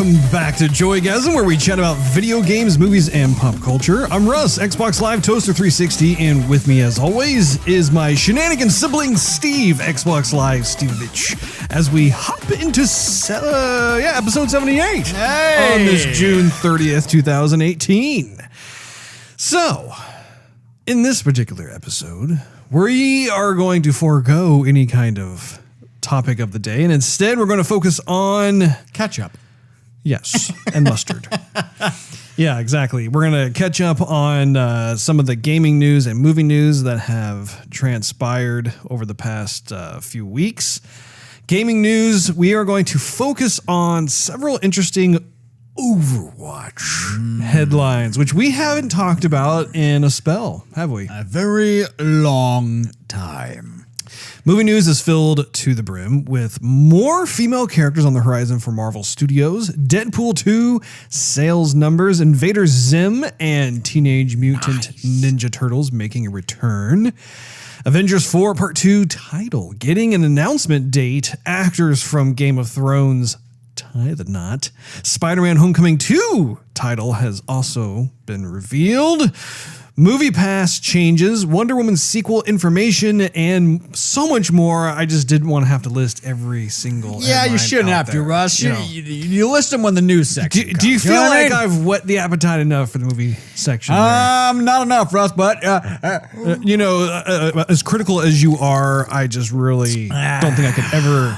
Welcome back to Joygasm, where we chat about video games, movies, and pop culture. I'm Russ, Xbox Live Toaster 360, and with me, as always, is my shenanigan sibling, Steve, Xbox Live Stevavitch, as we hop into episode 78 on this June 30th, 2018. So, in this particular episode, we are going to forego any kind of topic of the day, and instead we're going to focus on ketchup. Yes, and mustard. Yeah, exactly. We're going to catch up on some of the gaming news and movie news that have transpired over the past few weeks. Gaming news, we are going to focus on several interesting Overwatch headlines, which we haven't talked about in a spell, have we? A very long time. Movie news is filled to the brim with more female characters on the horizon for Marvel Studios, Deadpool 2, sales numbers, Invader Zim, and Teenage Mutant Ninja Turtles making a return. Avengers 4 Part 2 title getting an announcement date. Actors from Game of Thrones tie the knot. Spider-Man Homecoming 2 title has also been revealed. Movie Pass changes, Wonder Woman sequel information, and so much more. I just didn't want to have to list every single you shouldn't have to, Russ. You list them when the the section do you feel like I've whet the appetite enough for the movie section? Not enough, Russ, but... as critical as you are, I just really don't think I could ever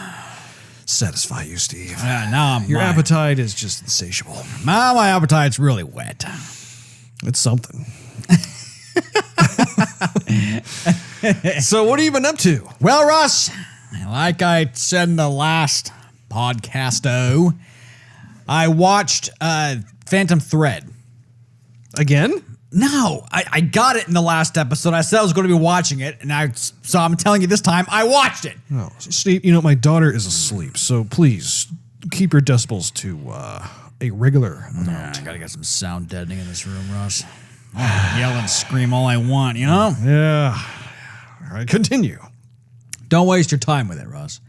satisfy you, Steve. Your appetite is just insatiable. My appetite's really wet. It's something. So what have you been up to? Well, Russ, like I said in the last podcast, I watched Phantom Thread. Again? No, I got it in the last episode. I said I was going to be watching it, and so I'm telling you this time, I watched it. Oh, Steve, my daughter is asleep, so please keep your decibels to a regular amount. I got to get some sound deadening in this room, Russ. I'll yell and scream all I want, you know? Yeah. All right, continue. Don't waste your time with it, Russ.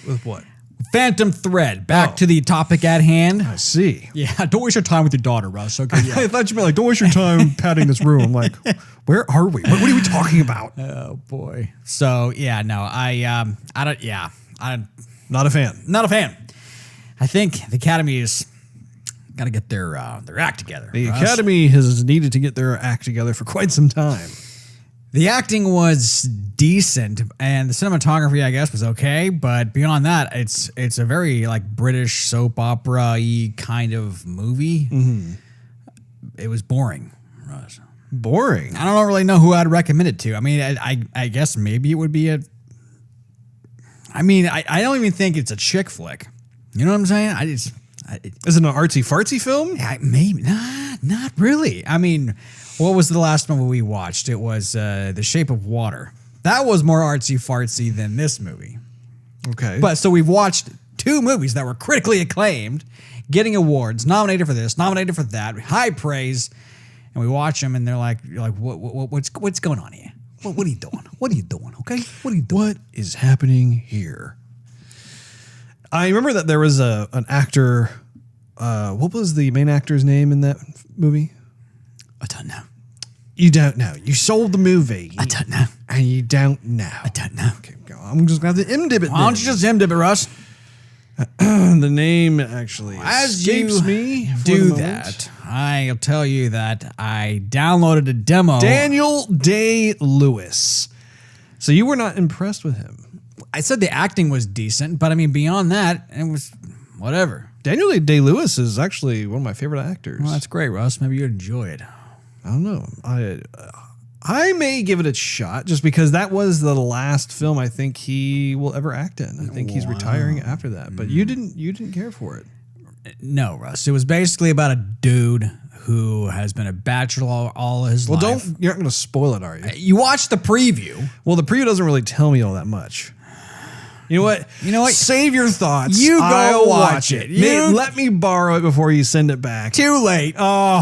With what? Phantom Thread. Back to the topic at hand. I see. Yeah, don't waste your time with your daughter, Russ. Okay. Yeah. I thought you meant don't waste your time patting this room. I'm like, where are we? What are we talking about? Oh boy. So yeah, no, I'm not a fan. Not a fan. I think the Academy is got to get their act together. The Academy has needed to get their act together for quite some time. The acting was decent, and the cinematography, I guess, was okay. But beyond that, it's a very British soap opera-y kind of movie. Mm-hmm. It was boring, Russ. Boring? I don't really know who I'd recommend it to. I mean, I guess maybe it would be I don't even think it's a chick flick. You know what I'm saying? Is it an artsy-fartsy film? Maybe. Not really. I mean, what was the last movie we watched? It was The Shape of Water. That was more artsy-fartsy than this movie. Okay. But so we've watched two movies that were critically acclaimed, getting awards, nominated for this, nominated for that, high praise, and we watch them and they're like, what's going on here? What are you doing? What are you doing? Okay? What are you doing? What is happening here? I remember that there was an actor. What was the main actor's name in that movie? I don't know. You don't know. You sold the movie. I don't know. And you don't know. I don't know. Okay, go. I'm just going to have to IMDb it. Why don't you just IMDb it, Russ? The name actually escapes me. Do that. I'll tell you that I downloaded a demo. Daniel Day-Lewis. So you were not impressed with him? I said the acting was decent, but I mean, beyond that, it was whatever. Daniel Day-Lewis is actually one of my favorite actors. Well, that's great, Russ. Maybe you'd enjoy it. I don't know. I may give it a shot just because that was the last film I think he will ever act in. I think he's retiring after that. But you didn't care for it. No, Russ. It was basically about a dude who has been a bachelor all his life. Well, you're not going to spoil it, are you? You watched the preview. Well, the preview doesn't really tell me all that much. You know what? Save your thoughts. You go watch it. Let me borrow it before you send it back. Too late. Oh.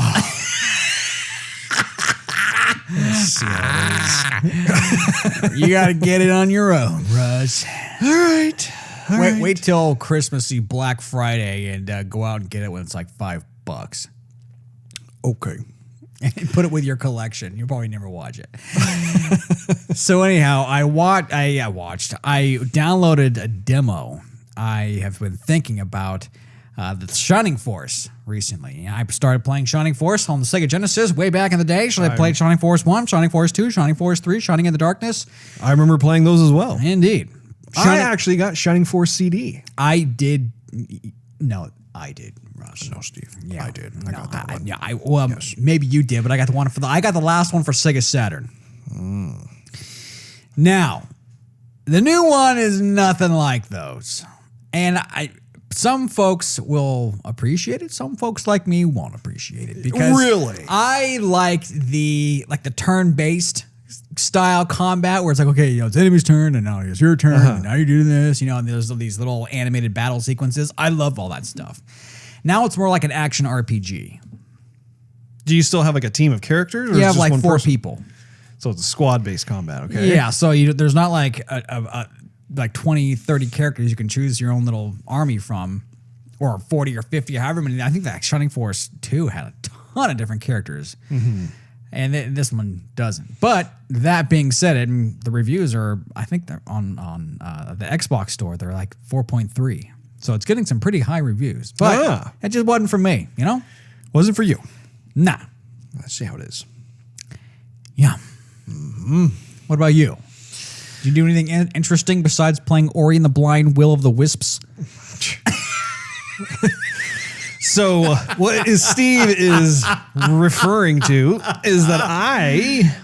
Let's see how it is. You got to get it on your own, Russ. All right. Wait till Christmassy Black Friday and go out and get it when it's like $5. Okay. And put it with your collection. You'll probably never watch it. So anyhow, I downloaded a demo. I have been thinking about the Shining Force recently. I started playing Shining Force on the Sega Genesis way back in the day. So I played Shining Force 1, Shining Force 2, Shining Force 3, Shining in the Darkness. I remember playing those as well. Indeed. I actually got Shining Force CD. I did. No, I did, Russ. No, Steve. Yeah, I did. I got that one. Yes. Maybe you did, but I got the one I got the last one for Sega Saturn. Now, the new one is nothing like those. And some folks will appreciate it. Some folks like me won't appreciate it because really, I like the turn-based style combat where it's like, okay, it's enemy's turn and now it's your turn and now you do this, and there's these little animated battle sequences. I love all that stuff. Now it's more like an action RPG. Do you still have like a team of characters? Or You have just like one 4 person? people. So it's a squad-based combat, okay? Yeah, so there's not like like 20, 30 characters you can choose your own little army from, or 40 or 50, however many. I think that Shining Force 2 had a ton of different characters. Mm-hmm. And this one doesn't. But that being said, and the reviews are, I think they're on the Xbox store, they're like 4.3. So it's getting some pretty high reviews. But it just wasn't for me, Wasn't for you. Nah. Let's see how it is. Yeah. Mm-hmm. What about you? Did you do anything interesting besides playing Ori and the Blind Will of the Wisps? So what Steve is referring to is that I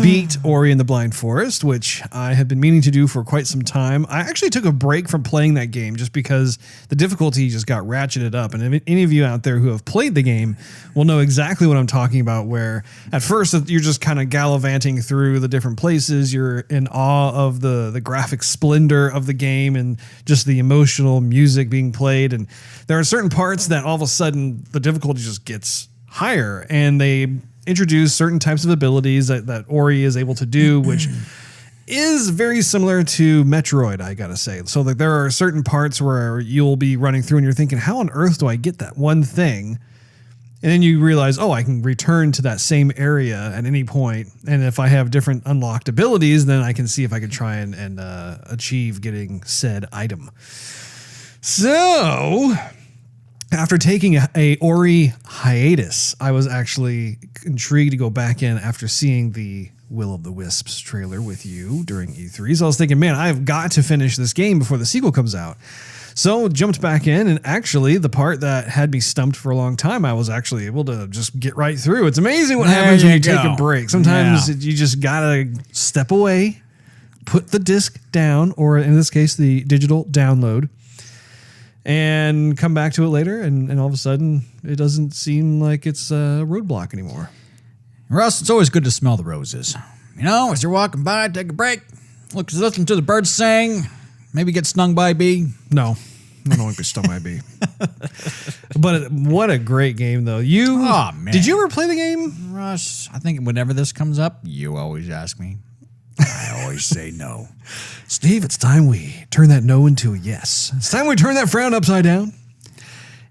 beat Ori and the Blind Forest, which I have been meaning to do for quite some time. I actually took a break from playing that game just because the difficulty just got ratcheted up. And if any of you out there who have played the game will know exactly what I'm talking about, where at first you're just kind of gallivanting through the different places. You're in awe of the graphic splendor of the game and just the emotional music being played. And there are certain parts that all of a sudden the difficulty just gets higher, and they introduce certain types of abilities that Ori is able to do, which is very similar to Metroid, I gotta say. So that there are certain parts where you'll be running through and you're thinking, how on earth do I get that one thing? And then you realize, I can return to that same area at any point. And if I have different unlocked abilities, then I can see if I can try and achieve getting said item. So after taking a Ori hiatus, I was actually intrigued to go back in after seeing the Will of the Wisps trailer with you during E3. So I was thinking, man, I've got to finish this game before the sequel comes out. So jumped back in, and actually the part that had me stumped for a long time, I was actually able to just get right through. It's amazing what happens when you take a break. Sometimes you just gotta step away, put the disc down, or in this case, the digital download, and come back to it later, and all of a sudden, it doesn't seem like it's a roadblock anymore. Russ, it's always good to smell the roses. As you're walking by, take a break, listen to the birds sing, maybe get stung by a bee. No, I don't want to get stung by a bee. But what a great game, though. Did you ever play the game? Russ, I think whenever this comes up, you always ask me. I always say no. Steve, it's time we turn that no into a yes. It's time we turn that frown upside down.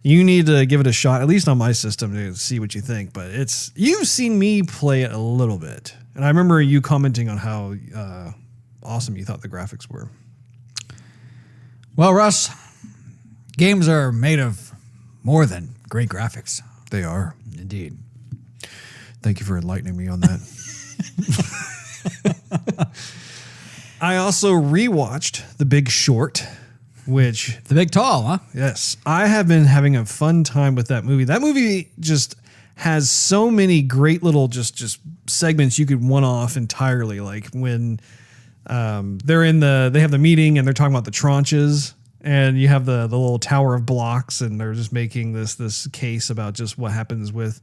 You need to give it a shot, at least on my system, to see what you think. But you've seen me play it a little bit. And I remember you commenting on how awesome you thought the graphics were. Well, Russ, games are made of more than great graphics. They are. Indeed. Thank you for enlightening me on that. I also rewatched The Big Short, which... The Big Tall, huh? Yes. I have been having a fun time with that movie. That movie just has so many great little just segments you could one-off entirely. Like when they have the meeting and they're talking about the tranches, and you have the little tower of blocks, and they're just making this case about just what happens with...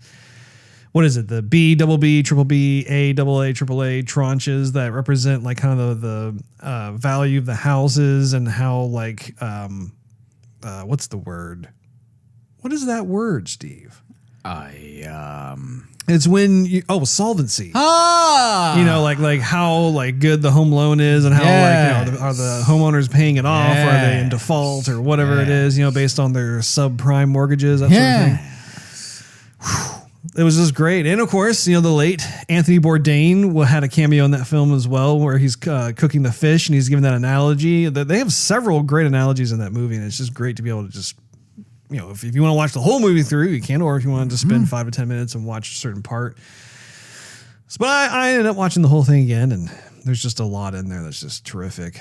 What is it? The B, double B, triple B, A, double A, triple A tranches that represent like kind of the value of the houses and how like what's the word? What is that word, Steve? It's when solvency. Ah, You know, like how like good the home loan is, and how are the homeowners paying it off? Or are they in default or whatever it is? You know, based on their subprime mortgages, that sort of thing. It was just great. And of course, the late Anthony Bourdain had a cameo in that film as well, where he's cooking the fish and he's giving that analogy. They have several great analogies in that movie, and it's just great to be able to just, if you want to watch the whole movie through, you can, or if you want to just spend 5 to 10 minutes and watch a certain part. So, but I ended up watching the whole thing again, and there's just a lot in there that's just terrific.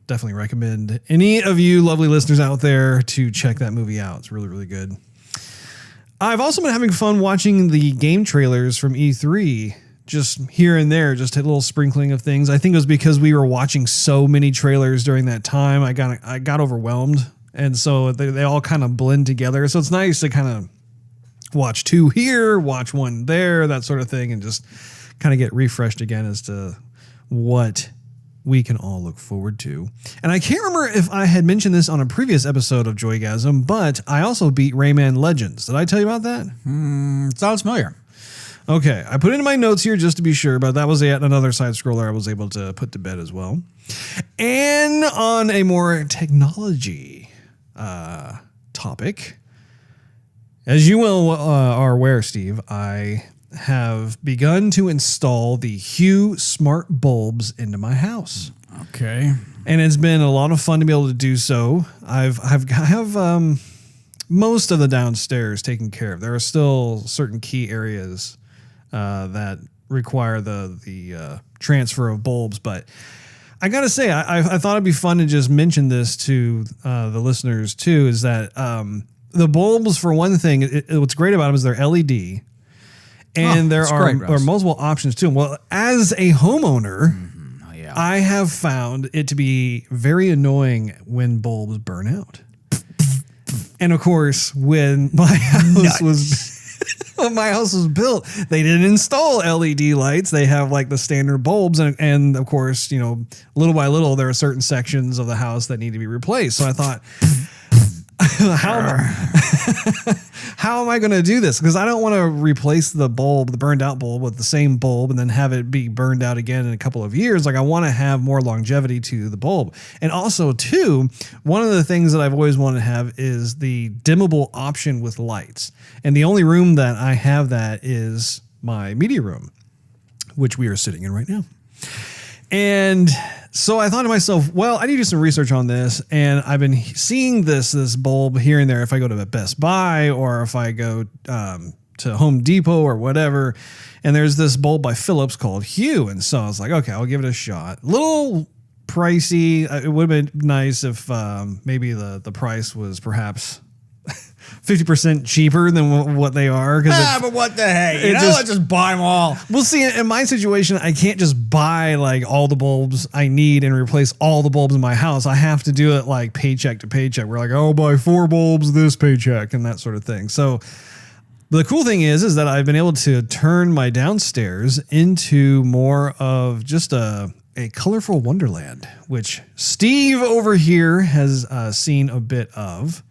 Definitely recommend any of you lovely listeners out there to check that movie out. It's really, really good. I've also been having fun watching the game trailers from E3, just here and there, just a little sprinkling of things. I think it was because we were watching so many trailers during that time. I got overwhelmed, and so they all kind of blend together. So it's nice to kind of watch 2 here, watch 1 there, that sort of thing, and just kind of get refreshed again as to what we can all look forward to. And I can't remember if I had mentioned this on a previous episode of Joygasm, but I also beat Rayman Legends. Did I tell you about that? Sounds familiar. Okay, I put it in my notes here just to be sure, but that was yet another side scroller I was able to put to bed as well. And on a more technology topic, as you well are aware, Steve, I have begun to install the Hue smart bulbs into my house. Okay. And it's been a lot of fun to be able to do so. I have most of the downstairs taken care of. There are still certain key areas that require the transfer of bulbs, but I gotta say, I thought it'd be fun to just mention this to the listeners too, is that the bulbs, for one thing, what's great about them is they're LED. And there are multiple options too. Well, as a homeowner, I have found it to be very annoying when bulbs burn out. And of course, when my house was built, they didn't install LED lights. They have like the standard bulbs, and of course, little by little, there are certain sections of the house that need to be replaced. So I thought, how am I going to do this? Because I don't want to replace the burned out bulb with the same bulb and then have it be burned out again in a couple of years. Like, I want to have more longevity to the bulb. And also too, one of the things that I've always wanted to have is the dimmable option with lights. And the only room that I have that is my media room, which we are sitting in right now. And so I thought to myself, well, I need to do some research on this. And I've been seeing this bulb here and there if I go to Best Buy or if I go to Home Depot or whatever. And there's this bulb by Philips called Hue. And so I was like, okay, I'll give it a shot. A little pricey. It would have been nice if maybe the price was perhaps 50% cheaper than what they are. But what the heck? Let's just buy them all. We'll see. In my situation, I can't just buy like all the bulbs I need and replace all the bulbs in my house. I have to do it like paycheck to paycheck. We're like, I'll buy 4 bulbs this paycheck and that sort of thing. So the cool thing is that I've been able to turn my downstairs into more of just a colorful wonderland, which Steve over here has seen a bit of.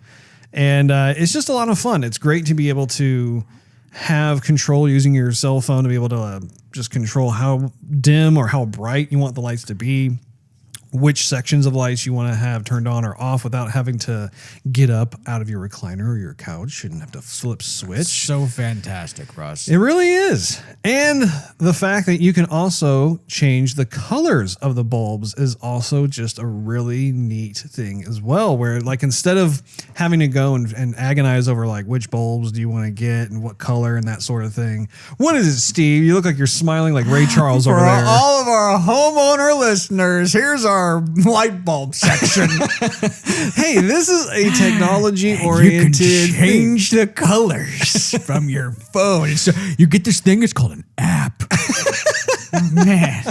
And it's just a lot of fun. It's great to be able to have control using your cell phone to be able to just control how dim or how bright you want the lights to be, which sections of lights you want to have turned on or off without having to get up out of your recliner or your couch and have to flip switch. It's so fantastic, Russ. It really is. And the fact that you can also change the colors of the bulbs is also just a really neat thing as well, where like instead of having to go and agonize over like which bulbs do you want to get and what color and that sort of thing. What is it, Steve? You look like you're smiling like Ray Charles over there. For all of our homeowner listeners, here's our light bulb section. Hey, this is a technology-oriented You can change the colors from your phone. You get this thing, it's called an app. Man.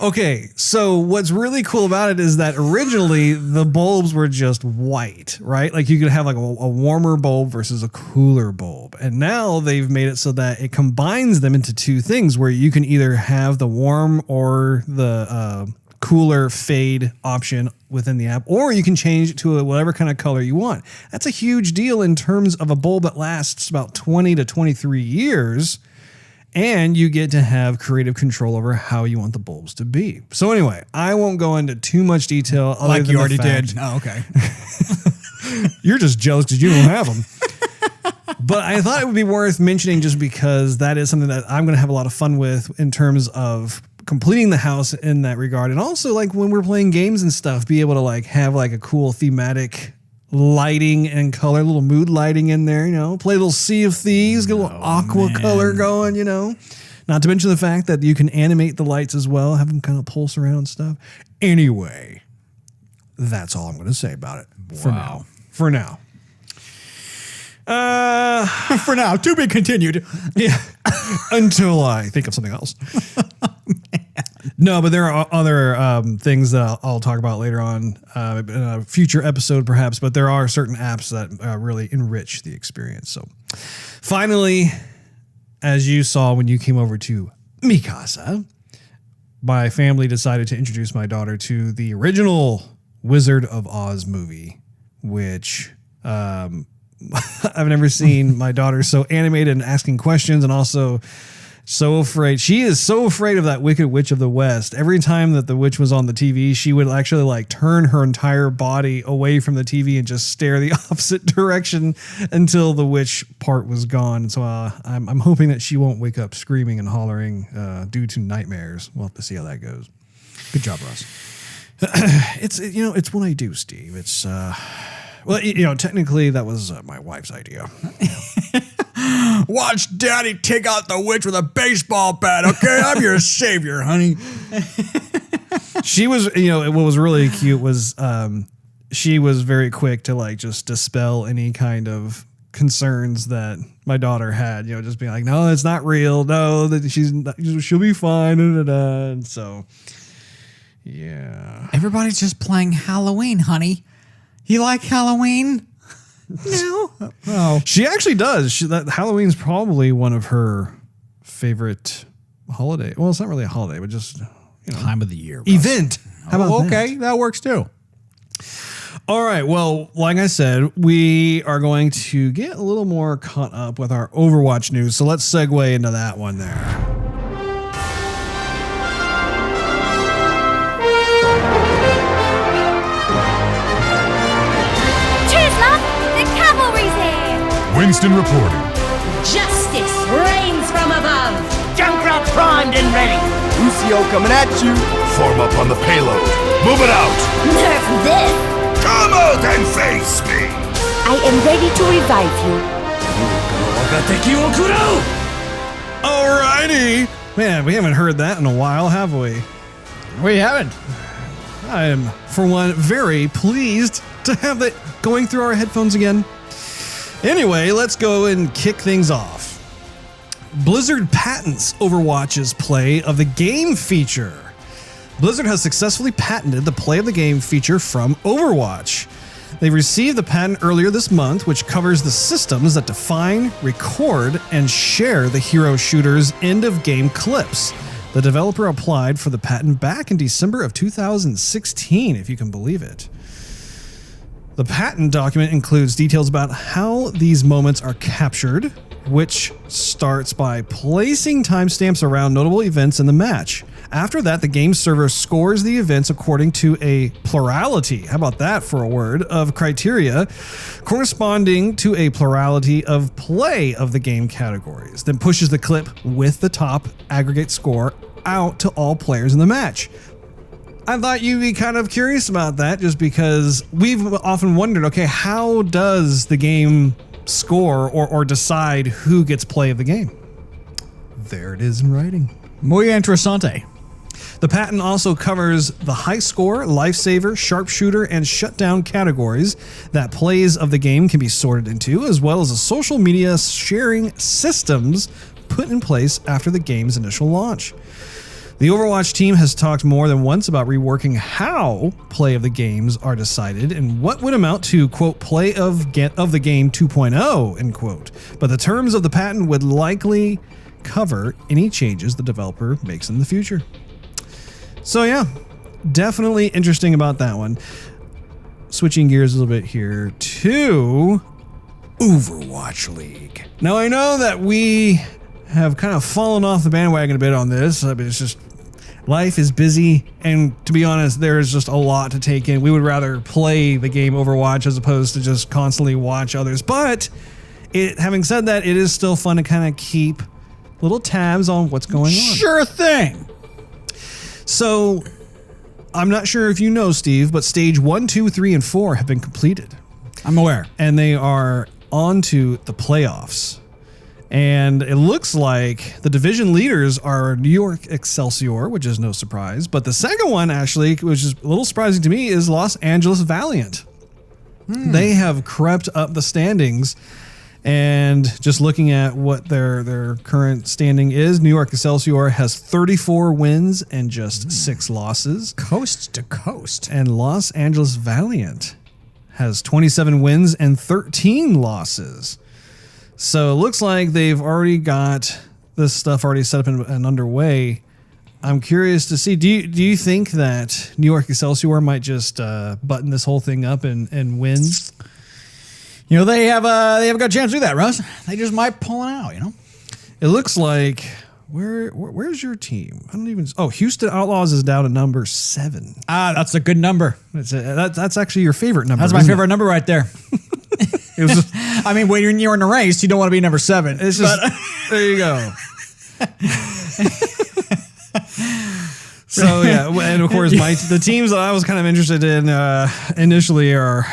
Okay, so what's really cool about it is that originally the bulbs were just white, right? Like you could have like a warmer bulb versus a cooler bulb. And now they've made it so that it combines them into 2 things where you can either have the warm or the cooler fade option within the app, or you can change it to whatever kind of color you want. That's a huge deal in terms of a bulb that lasts about 20 to 23 years. And you get to have creative control over how you want the bulbs to be. So anyway, I won't go into too much detail. Other Like than you already did. Oh, okay. You're just jealous because you don't have them. But I thought it would be worth mentioning just because that is something that I'm going to have a lot of fun with in terms of completing the house in that regard. And also like when we're playing games and stuff, be able to like have like a cool thematic lighting and color, little mood lighting in there, play a little Sea of Thieves, get a little aqua color going, Not to mention the fact that you can animate the lights as well, have them kind of pulse around and stuff. Anyway, that's all I'm going to say about it for now. For now. For now, to be continued. Yeah. Until I think of something else. No, but there are other things that I'll talk about later on in a future episode, perhaps. But there are certain apps that really enrich the experience. So, finally, as you saw when you came over to Mikasa, my family decided to introduce my daughter to the original Wizard of Oz movie, which I've never seen my daughter so animated and asking questions, and also so afraid. She is so afraid of that Wicked Witch of the West. Every time that the witch was on the TV, she would actually like turn her entire body away from the TV and just stare the opposite direction until the witch part was gone. So I'm hoping that she won't wake up screaming and hollering due to nightmares. We'll have to see how that goes. Good job, Russ. It's what I do, Steve. It's technically that was my wife's idea. Watch Daddy take out the witch with a baseball bat, okay? I'm your savior, honey. She was, what was really cute was she was very quick to like just dispel any kind of concerns that my daughter had, just being like, no, it's not real. No, that she'll be fine. And so, yeah. Everybody's just playing Halloween, honey. You like Halloween? No. Oh, she actually does. Halloween's probably one of her favorite holiday. Well, it's not really a holiday, but just time of the year. Russ. Event. How about okay, that works too. All right. Well, like I said, we are going to get a little more caught up with our Overwatch news. So let's segue into that one there. Winston reporting. Justice reigns from above. Junkrat primed and ready. Lucio coming at you. Form up on the payload. Move it out. Nerf this. Come out and face me. I am ready to revive you. Alrighty. Man, we haven't heard that in a while, have we? We haven't. I am, for one, very pleased to have that going through our headphones again. Anyway, let's go and kick things off. Blizzard patents Overwatch's play of the game feature. Blizzard has successfully patented the play of the game feature from Overwatch. They received the patent earlier this month, which covers the systems that define, record, and share the hero shooter's end-of-game clips. The developer applied for the patent back in December of 2016, if you can believe it. The patent document includes details about how these moments are captured, which starts by placing timestamps around notable events in the match. After that, the game server scores the events according to a plurality, how about that for a word, of criteria corresponding to a plurality of play of the game categories, then pushes the clip with the top aggregate score out to all players in the match. I thought you'd be kind of curious about that just because we've often wondered, okay, how does the game score or decide who gets play of the game? There it is in writing. Muy interesante. The patent also covers the high score, lifesaver, sharpshooter, and shutdown categories that plays of the game can be sorted into, as well as the social media sharing systems put in place after the game's initial launch. The Overwatch team has talked more than once about reworking how play of the games are decided and what would amount to, quote, play of the game 2.0, end quote. But the terms of the patent would likely cover any changes the developer makes in the future. So yeah, definitely interesting about that one. Switching gears a little bit here to Overwatch League. Now, I know that we have kind of fallen off the bandwagon a bit on this. But it's just life is busy, and to be honest, there's just a lot to take in. We would rather play the game Overwatch as opposed to just constantly watch others. But having said that, it is still fun to kind of keep little tabs on what's going on. Sure thing. So, I'm not sure if you know, Steve, but stage 1, 2, 3, and 4 have been completed. I'm aware. And they are on to the playoffs. And it looks like the division leaders are New York Excelsior, which is no surprise. But the second one, actually, which is a little surprising to me, is Los Angeles Valiant. They have crept up the standings. And just looking at what their current standing is, New York Excelsior has 34 wins and just 6 losses. Coast to coast. And Los Angeles Valiant has 27 wins and 13 losses. So it looks like they've already got this stuff already set up and underway. I'm curious to see, do you think that New York Excelsior might just button this whole thing up and win? You know, they have got a chance to do that, Russ. They just might pull it out, you know? It looks like, where's your team? I don't even, Houston Outlaws is down to number 7. That's a good number. That's actually your favorite number. That's my favorite number right there. It was just, I mean, when you're in a race, you don't want to be number 7. it's just, there you go. So yeah, and of course the teams that I was kind of interested in initially are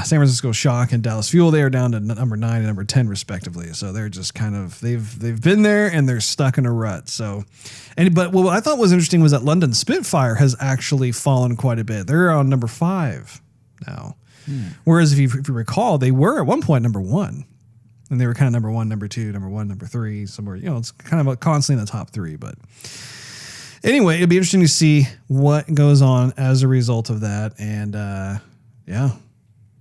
San Francisco Shock and Dallas Fuel. They are down to number 9 and number 10 respectively. So they're just kind of they've been there and they're stuck in a rut. So, but what I thought was interesting was that London Spitfire has actually fallen quite a bit. They're on number 5 now, whereas if you recall, they were at one point number 1. And they were kind of number 1, number 2, number 1, number 3, somewhere. You know, it's kind of constantly in the top 3, but. Anyway, it'd be interesting to see what goes on as a result of that. And yeah,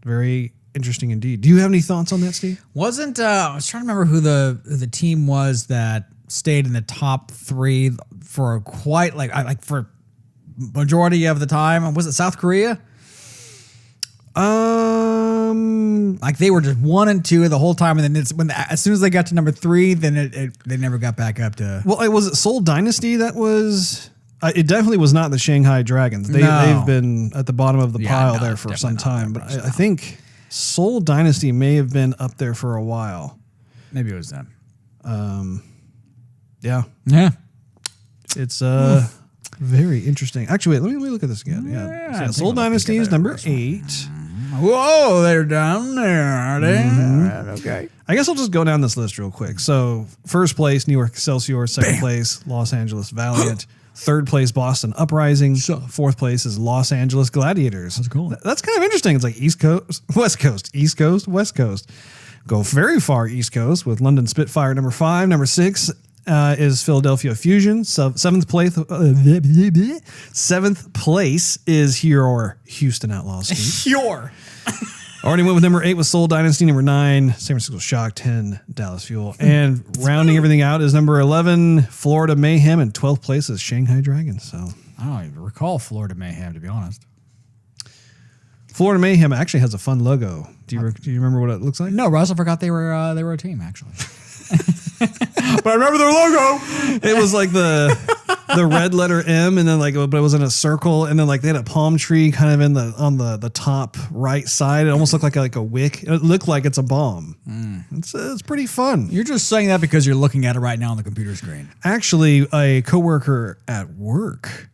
very interesting indeed. Do you have any thoughts on that, Steve? I was trying to remember who the team was that stayed in the top 3 for quite like for majority of the time. Was it South Korea? Like they were just 1 and 2 the whole time, and then as soon as they got to number 3, then they never got back up to. Well, was it Seoul Dynasty that was? It definitely was not the Shanghai Dragons. They've been at the bottom of the pile there for some time, but I think Seoul Dynasty may have been up there for a while. Maybe it was them. Yeah. It's very interesting. Actually, wait, let me look at this again. Yeah, Seoul Dynasty is number 8. Whoa, they're down there, are they? Okay. I guess I'll just go down this list real quick. So, first place, New York Excelsior. Second place, Los Angeles Valiant. Third place, Boston Uprising. Fourth place is Los Angeles Gladiators. That's cool. That's kind of interesting. It's like East Coast, West Coast, East Coast, West Coast. Go very far East Coast with London Spitfire number 5. Number 6 is Philadelphia Fusion. Seventh place is your Houston Outlaws. Your. Already went with number 8 with Seoul Dynasty. Number 9, San Francisco Shock. 10, Dallas Fuel. And rounding everything out is number 11, Florida Mayhem. And 12th place is Shanghai Dragons. So I don't even recall Florida Mayhem, to be honest. Florida Mayhem actually has a fun logo. Do you remember what it looks like? No, Russ, I forgot they were a team, actually. But I remember their logo. It was like the red letter M, and then but it was in a circle, and then they had a palm tree kind of on the top right side. It almost looked like a wick. It looked like it's a bomb. It's pretty fun. You're just saying that because you're looking at it right now on the computer screen. Actually, a coworker at work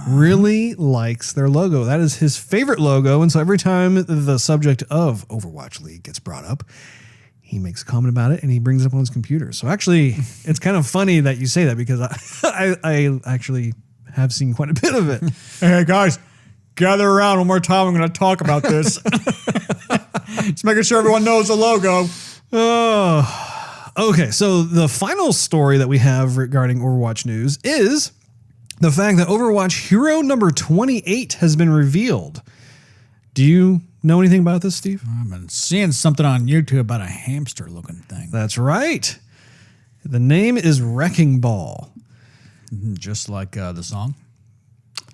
really likes their logo. That is his favorite logo, and so every time the subject of Overwatch League gets brought up, he makes a comment about it and he brings it up on his computer. So actually, it's kind of funny that you say that because I actually have seen quite a bit of it. Hey guys, gather around one more time. I'm going to talk about this. Just making sure everyone knows the logo. Oh, okay. So the final story that we have regarding Overwatch news is the fact that Overwatch hero number 28 has been revealed. Do you know anything about this, Steve? I've been seeing something on YouTube about a hamster-looking thing. That's right. The name is Wrecking Ball. Just like the song?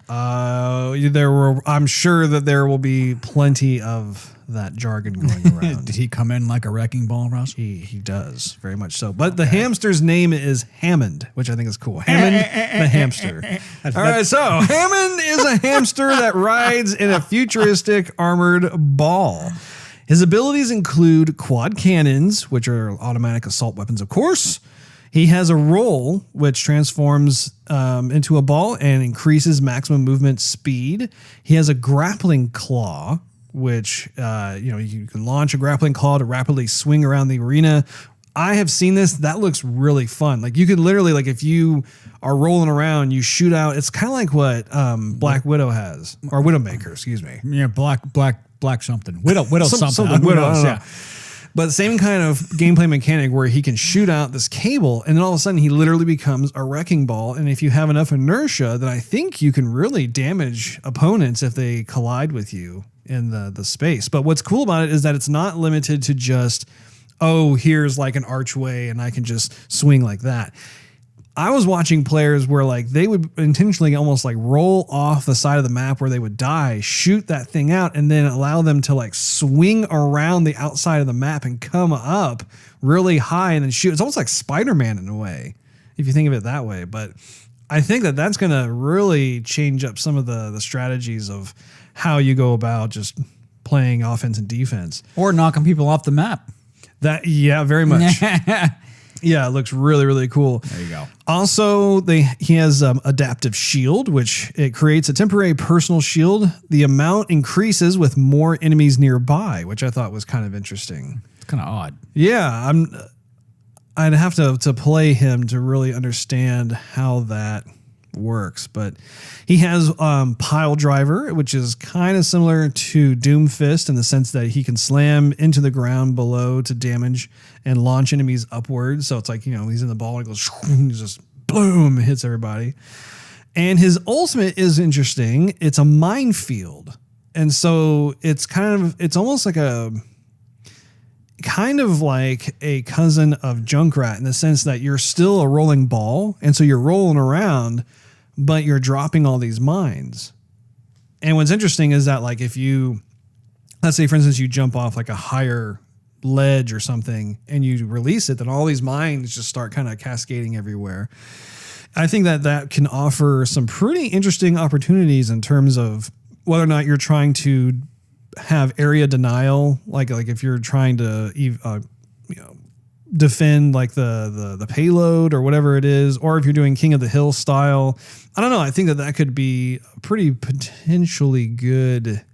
I'm sure that there will be plenty of that jargon going around. Did he come in like a wrecking ball, Russ? He does, very much so. But the hamster's name is Hammond, which I think is cool. Hammond the Hamster. All right, so Hammond is a hamster that rides in a futuristic armored ball. His abilities include quad cannons, which are automatic assault weapons, of course. He has a roll, which transforms into a ball and increases maximum movement speed. He has a grappling claw, which you can launch a grappling claw to rapidly swing around the arena. I have seen this. That looks really fun. Like you could literally, like if you are rolling around, you shoot out. It's kind of like what Black Widow has, or Widowmaker, excuse me. Yeah, black something. Widow something. Widow, I don't know. But same kind of gameplay mechanic where he can shoot out this cable and then all of a sudden he literally becomes a wrecking ball. And if you have enough inertia, then I think you can really damage opponents if they collide with you in the space. But what's cool about it is that it's not limited to just, oh, here's like an archway and I can just swing like that. I was watching players where like they would intentionally almost like roll off the side of the map where they would die, shoot that thing out, and then allow them to like swing around the outside of the map and come up really high and then shoot. It's almost like Spider-Man in a way, if you think of it that way. But I think that that's going to really change up some of the strategies of how you go about just playing offense and defense. Or knocking people off the map. Yeah, very much. Yeah, it looks really, really cool. There you go. Also, he has adaptive shield, which it creates a temporary personal shield. The amount increases with more enemies nearby, which I thought was kind of interesting. It's kind of odd. Yeah, I'd have to play him to really understand how that works. But he has pile driver, which is kind of similar to Doomfist in the sense that he can slam into the ground below to damage and launch enemies upwards. So it's like, he's in the ball and it goes, and just boom, hits everybody. And his ultimate is interesting. It's a minefield. And so it's almost like a cousin of Junkrat in the sense that you're still a rolling ball. And so you're rolling around, but you're dropping all these mines. And what's interesting is that like if you, let's say for instance, you jump off like a higher ledge or something and you release it, then all these mines just start kind of cascading everywhere. I think that can offer some pretty interesting opportunities in terms of whether or not you're trying to have area denial, like if you're trying to defend like the payload or whatever it is, or if you're doing King of the Hill style. I don't know. I think that could be a pretty potentially good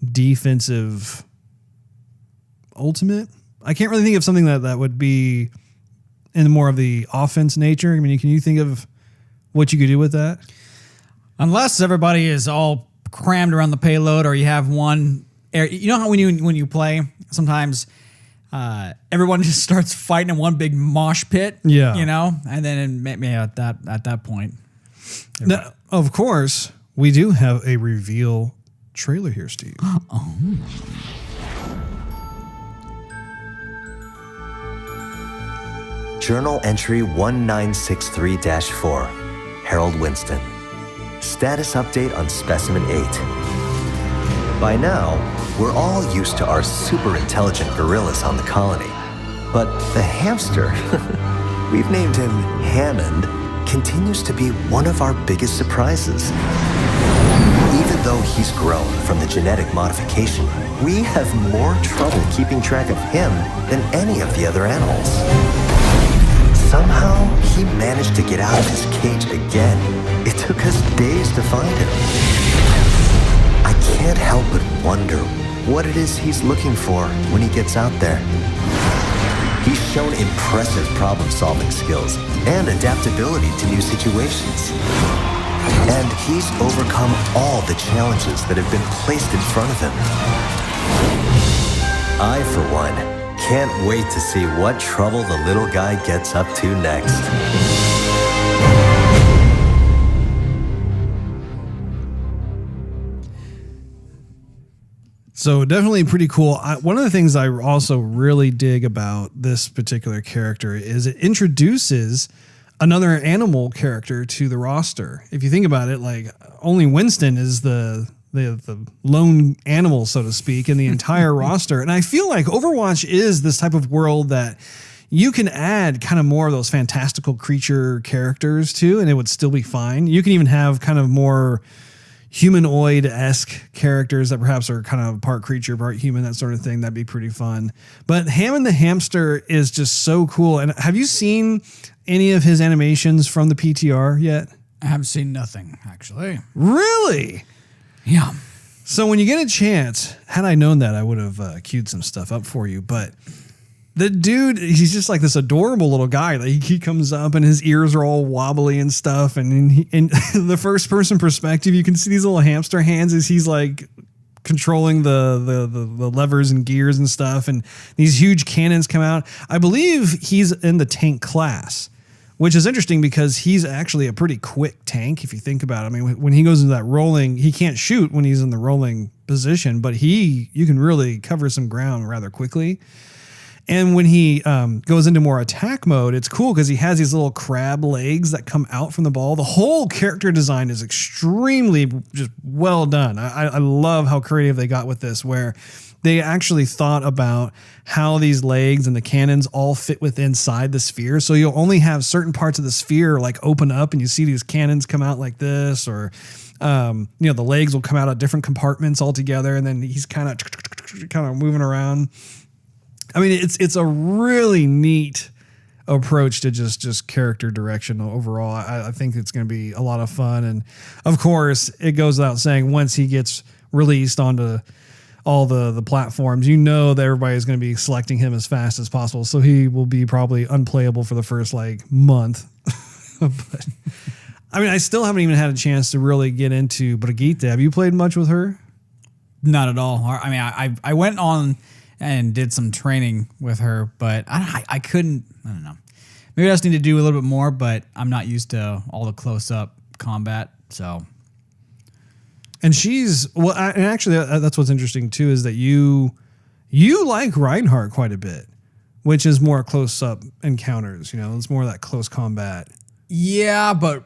defensive ultimate. I can't really think of something that would be in more of the offense nature. I mean, can you think of what you could do with that? Unless everybody is all crammed around the payload, or you have one area. You know how when you play, sometimes everyone just starts fighting in one big mosh pit. Yeah, and then at that point. Now, of course, we do have a reveal trailer here, Steve. Oh. Journal entry 1963-4, Harold Winston. Status update on Specimen 8. By now, we're all used to our super intelligent gorillas on the colony. But the hamster, we've named him Hammond, continues to be one of our biggest surprises. Even though he's grown from the genetic modification, we have more trouble keeping track of him than any of the other animals. Somehow, he managed to get out of his cage again. It took us days to find him. I can't help but wonder what it is he's looking for when he gets out there. He's shown impressive problem-solving skills and adaptability to new situations. And he's overcome all the challenges that have been placed in front of him. I, for one, can't wait to see what trouble the little guy gets up to next. So definitely pretty cool. One of the things I also really dig about this particular character is it introduces another animal character to the roster. If you think about it, like only Winston is the lone animal, so to speak, in the entire roster. And I feel like Overwatch is this type of world that you can add kind of more of those fantastical creature characters to, and it would still be fine. You can even have kind of more humanoid-esque characters that perhaps are kind of part creature, part human, that sort of thing. That'd be pretty fun. But Hammond the Hamster is just so cool. And have you seen any of his animations from the PTR yet? I haven't seen nothing, actually. Really? Yeah. So when you get a chance, had I known that, I would have queued some stuff up for you. But the dude, he's just like this adorable little guy. Like he comes up and his ears are all wobbly and stuff. And in the first person perspective, you can see these little hamster hands as he's like controlling the levers and gears and stuff. And these huge cannons come out. I believe he's in the tank class, which is interesting because he's actually a pretty quick tank. If you think about it, I mean, when he goes into that rolling, he can't shoot when he's in the rolling position, but you can really cover some ground rather quickly. And when he goes into more attack mode, it's cool because he has these little crab legs that come out from the ball. The whole character design is extremely just well done. I love how creative they got with this, where they actually thought about how these legs and the cannons all fit within inside the sphere. So you'll only have certain parts of the sphere like open up and you see these cannons come out like this, or the legs will come out of different compartments altogether, and then he's kind of moving around. I mean, it's a really neat approach to just character direction overall. I think it's going to be a lot of fun. And of course, it goes without saying, once he gets released onto all the platforms, that everybody's going to be selecting him as fast as possible. So he will be probably unplayable for the first month. But I mean, I still haven't even had a chance to really get into Brigitte. Have you played much with her? Not at all. I mean, I went on and did some training with her, but I couldn't, I don't know. Maybe I just need to do a little bit more, but I'm not used to all the close-up combat, so. And and actually that's what's interesting too, is that you like Reinhardt quite a bit, which is more close-up encounters, it's more of that close combat. Yeah, but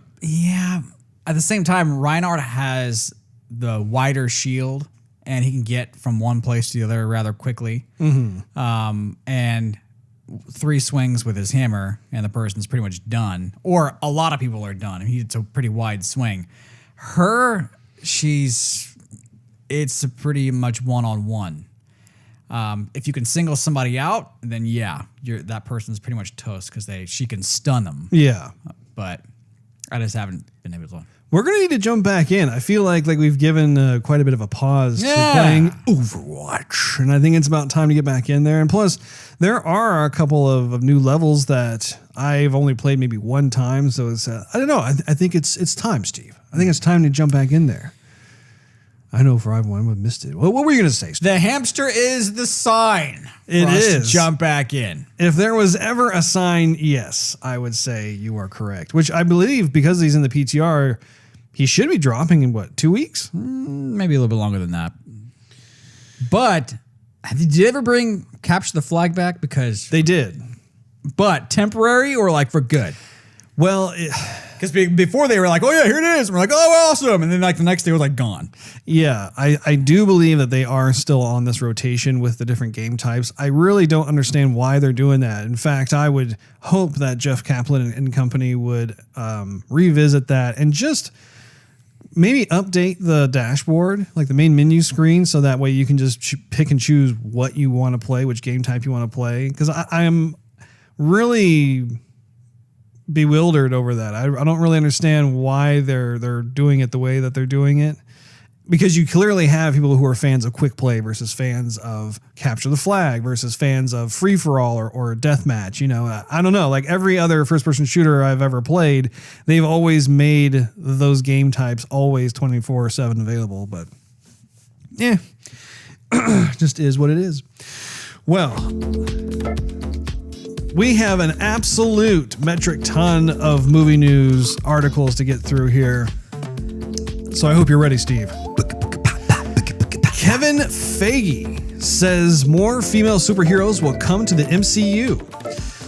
at the same time, Reinhardt has the wider shield, and he can get from one place to the other rather quickly. Mm-hmm. And 3 swings with his hammer, and the person's pretty much done. Or a lot of people are done. I mean, it's a pretty wide swing. It's a pretty much one-on-one. If you can single somebody out, then that person's pretty much toast because she can stun them. Yeah. But I just haven't been able to. We're going to need to jump back in. I feel like we've given quite a bit of a pause to playing Overwatch, and I think it's about time to get back in there. And plus, there are a couple of new levels that I've only played maybe one time, so it's I don't know. I think it's time, Steve. I think it's time to jump back in there. I know for everyone would missed it. What were you going to say, Steve? The hamster is the sign. It is. Jump back in. If there was ever a sign, yes, I would say you are correct. Which I believe, because he's in the PTR, he should be dropping in 2 weeks? Maybe a little bit longer than that. But did you ever bring Capture the Flag back? Because they did. But temporary or for good? Well, because before they were like, oh yeah, here it is. And we're like, oh, awesome. And then the next day it was gone. Yeah, I do believe that they are still on this rotation with the different game types. I really don't understand why they're doing that. In fact, I would hope that Jeff Kaplan and company would revisit that and just maybe update the dashboard, the main menu screen, so that way you can just pick and choose what you want to play, which game type you want to play. Because I am really bewildered over that. I don't really understand why they're doing it the way that they're doing it, because you clearly have people who are fans of quick play versus fans of Capture the Flag versus fans of free for all or deathmatch. I don't know. Every other first person shooter I've ever played, they've always made those game types always 24/7 available. But just is what it is. Well, we have an absolute metric ton of movie news articles to get through here. So I hope you're ready, Steve. Kevin Feige says more female superheroes will come to the MCU.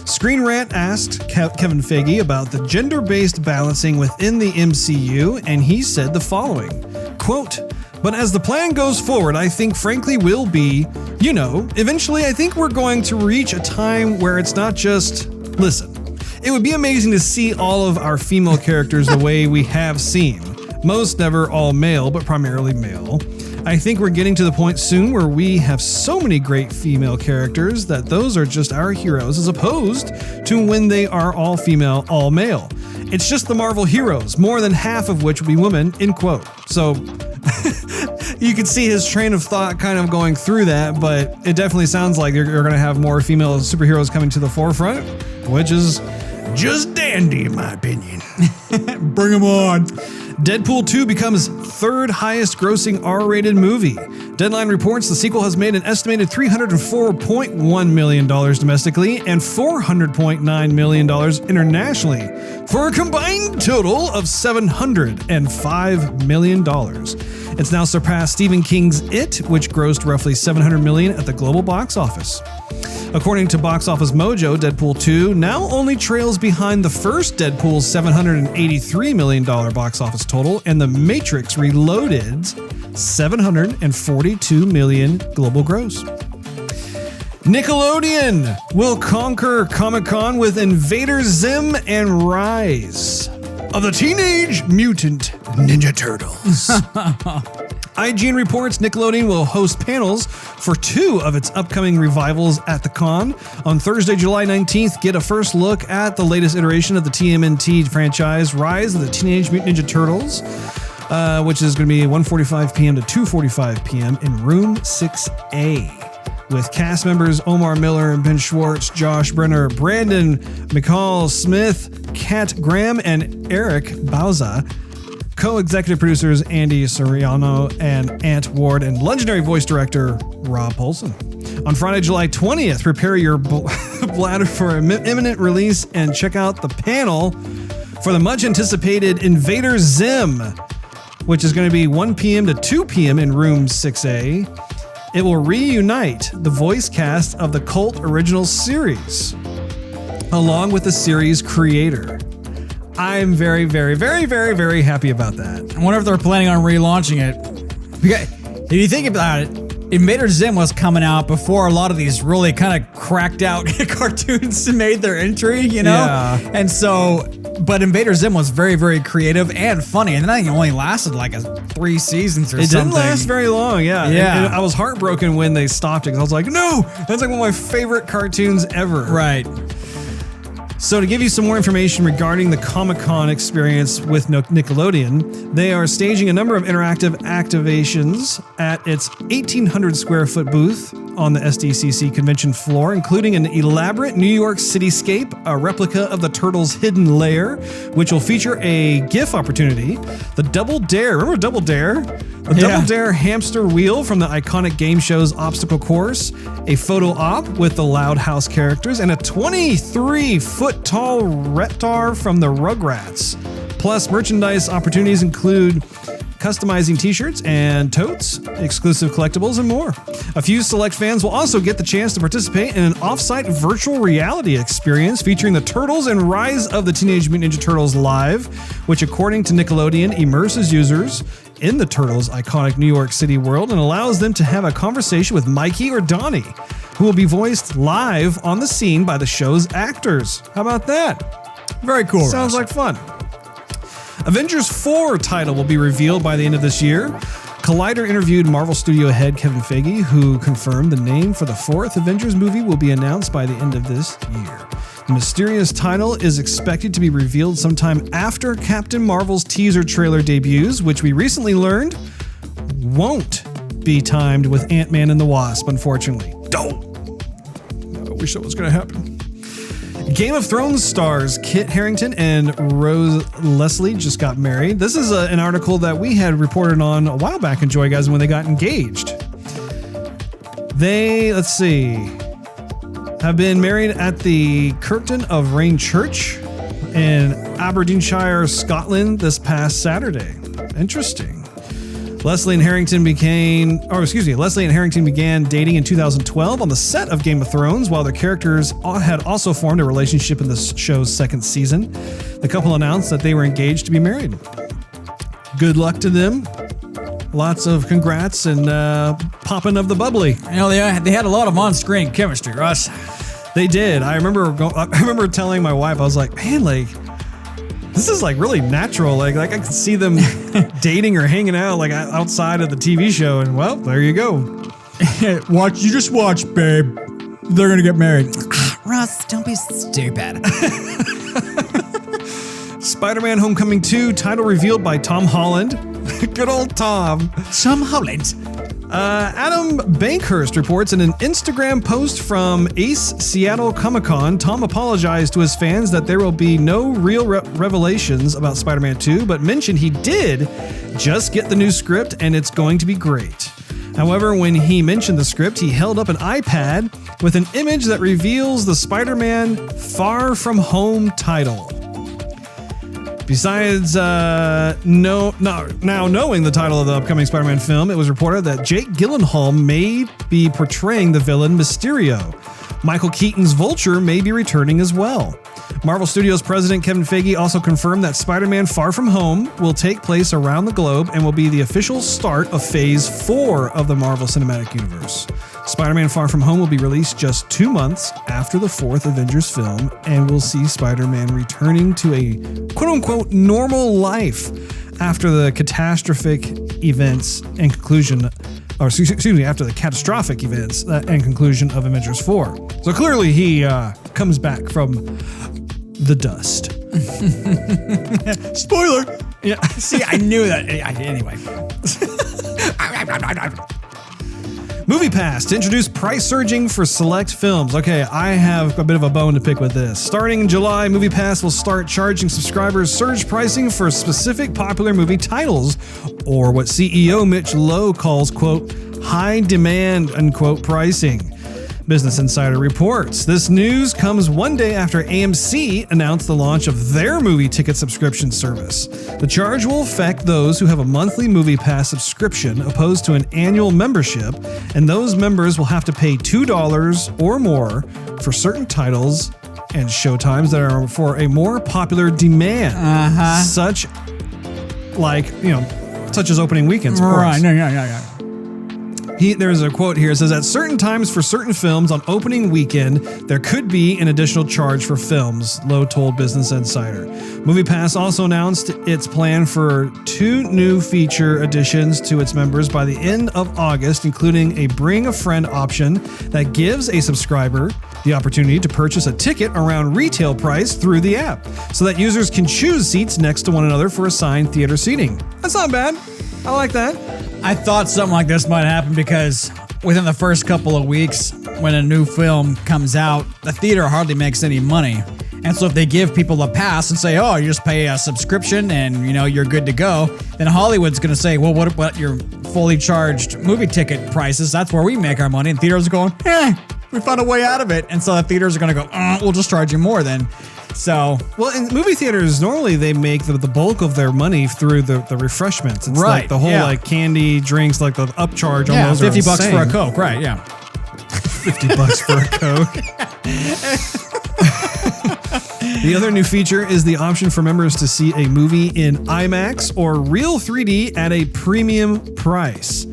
Screen Rant asked Kevin Feige about the gender-based balancing within the MCU, and he said the following, quote, "But as the plan goes forward, I think frankly will be, eventually I think we're going to reach a time where it's not just, listen, it would be amazing to see all of our female characters the way we have seen. Most never all male, but primarily male. I think we're getting to the point soon where we have so many great female characters that those are just our heroes as opposed to when they are all female, all male. It's just the Marvel heroes, more than half of which will be women," end quote. So you can see his train of thought kind of going through that, but it definitely sounds like you're going to have more female superheroes coming to the forefront, which is just dandy in my opinion. Bring them on. Deadpool 2 becomes third highest grossing R-rated movie. Deadline reports the sequel has made an estimated $304.1 million domestically and $400.9 million internationally for a combined total of $705 million. It's now surpassed Stephen King's It, which grossed roughly $700 million at the global box office. According to Box Office Mojo, Deadpool 2 now only trails behind the first Deadpool's $783 million box office total and The Matrix Reloaded's $742 million global gross. Nickelodeon will conquer Comic-Con with Invader Zim and Rise of the Teenage Mutant Ninja Turtles. IGN reports Nickelodeon will host panels for 2 of its upcoming revivals at the con. On Thursday, July 19th, get a first look at the latest iteration of the TMNT franchise, Rise of the Teenage Mutant Ninja Turtles, which is going to be 1:45 p.m. to 2:45 p.m. in Room 6A. With cast members Omar Miller and Ben Schwartz, Josh Brenner, Brandon McCall Smith, Kat Graham, and Eric Bauza. Co-executive producers Andy Soriano and Ant Ward, and legendary voice director Rob Paulson. On Friday, July 20th, prepare your bladder for an imminent release and check out the panel for the much anticipated Invader Zim, which is going to be 1 p.m. to 2 p.m. in Room 6A. It will reunite the voice cast of the cult original series, along with the series creator. I'm very, very, very, very, very happy about that. I wonder if they're planning on relaunching it. If you think about it, Invader Zim was coming out before a lot of these really kind of cracked out cartoons made their entry, Yeah. And so, but Invader Zim was very, very creative and funny. And then I think it only lasted like 3 seasons or something. It didn't last very long, yeah. Yeah. And I was heartbroken when they stopped it because I was like, no, that's like one of my favorite cartoons ever. Right. So to give you some more information regarding the Comic-Con experience with Nickelodeon, they are staging a number of interactive activations at its 1,800 square foot booth on the SDCC convention floor, including an elaborate New York cityscape, a replica of the Turtles' hidden lair, which will feature a GIF opportunity, the Double Dare, remember Double Dare? The Double Dare hamster wheel from the iconic game show's obstacle course, a photo op with the Loud House characters, and a 23-foot-tall Reptar from the Rugrats. Plus, merchandise opportunities include customizing t-shirts and totes, exclusive collectibles, and more. A few select fans will also get the chance to participate in an off-site virtual reality experience featuring the Turtles and Rise of the Teenage Mutant Ninja Turtles live, which according to Nickelodeon immerses users in the Turtles' iconic New York City world and allows them to have a conversation with Mikey or Donnie, who will be voiced live on the scene by the show's actors. How about that? Very cool. Sounds like fun. Avengers 4 title will be revealed by the end of this year. Collider interviewed Marvel Studio head Kevin Feige, who confirmed the name for the 4th Avengers movie will be announced by the end of this year. The mysterious title is expected to be revealed sometime after Captain Marvel's teaser trailer debuts, which we recently learned won't be timed with Ant-Man and the Wasp, unfortunately. Don't! I wish that was going to happen. Game of Thrones stars Kit Harington and Rose Leslie just got married. This is an article that we had reported on a while back in Joygasm when they got engaged. They, let's see, have been married at the Kirkton of Rain Church in Aberdeenshire, Scotland this past Saturday. Interesting. Leslie and Harrington began dating in 2012 on the set of Game of Thrones, while their characters had also formed a relationship in the show's second season. The couple announced that they were engaged to be married. Good luck to them. Lots of congrats and popping of the bubbly. You know, they had a lot of on-screen chemistry, Russ. They did. I remember telling my wife, I was like, man, like, this is like really natural. Like I could see them dating or hanging out like outside of the TV show, and well, there you go. You just watch, babe. They're gonna get married. Russ, don't be stupid. Spider-Man: Homecoming 2 title revealed by Tom Holland. Good old Tom. Tom Holland. Adam Bankhurst reports in an Instagram post from Ace Seattle Comic-Con, Tom apologized to his fans that there will be no real revelations about Spider-Man 2, but mentioned he did just get the new script and it's going to be great. However, when he mentioned the script, he held up an iPad with an image that reveals the Spider-Man Far From Home title. Besides now knowing the title of the upcoming Spider-Man film, it was reported that Jake Gyllenhaal may be portraying the villain Mysterio. Michael Keaton's Vulture may be returning as well. Marvel Studios president Kevin Feige also confirmed that Spider-Man Far From Home will take place around the globe and will be the official start of Phase 4 of the Marvel Cinematic Universe. Spider-Man Far From Home will be released just 2 months after the 4th Avengers film, and we'll see Spider-Man returning to a quote-unquote normal life after the catastrophic events and conclusion, after the catastrophic events and conclusion of Avengers 4. So clearly he comes back from the dust. Spoiler! Yeah. See, I knew that. Anyway. MoviePass to introduce price surging for select films. Okay, I have a bit of a bone to pick with this. Starting in July, MoviePass will start charging subscribers surge pricing for specific popular movie titles, or what CEO Mitch Lowe calls, quote, high demand, unquote, pricing. Business Insider reports. This news comes one day after AMC announced the launch of their movie ticket subscription service. The charge will affect those who have a monthly MoviePass subscription opposed to an annual membership, and those members will have to pay $2 or more for certain titles and showtimes that are for a more popular demand, such as opening weekends, of course. Right, yeah. There's a quote here. It says, at certain times for certain films on opening weekend, there could be an additional charge for films, Lowe told Business Insider. MoviePass also announced its plan for 2 new feature additions to its members by the end of August, including a Bring a Friend option that gives a subscriber the opportunity to purchase a ticket around retail price through the app, so that users can choose seats next to one another for assigned theater seating. That's not bad. I like that. I thought something like this might happen because within the first couple of weeks, when a new film comes out, the theater hardly makes any money. And so if they give people a pass and say, oh, you just pay a subscription and, you're good to go, then Hollywood's going to say, well, what about your fully charged movie ticket prices? That's where we make our money. And theaters are going, we found a way out of it. And so the theaters are going to go, we'll just charge you more then. So, well, in movie theaters, normally they make the bulk of their money through the refreshments. It's right, like the whole like candy, drinks, like the upcharge on those. $50 for a Coke, right? Yeah, $50 for a Coke. The other new feature is the option for members to see a movie in IMAX or Real 3D at a premium price.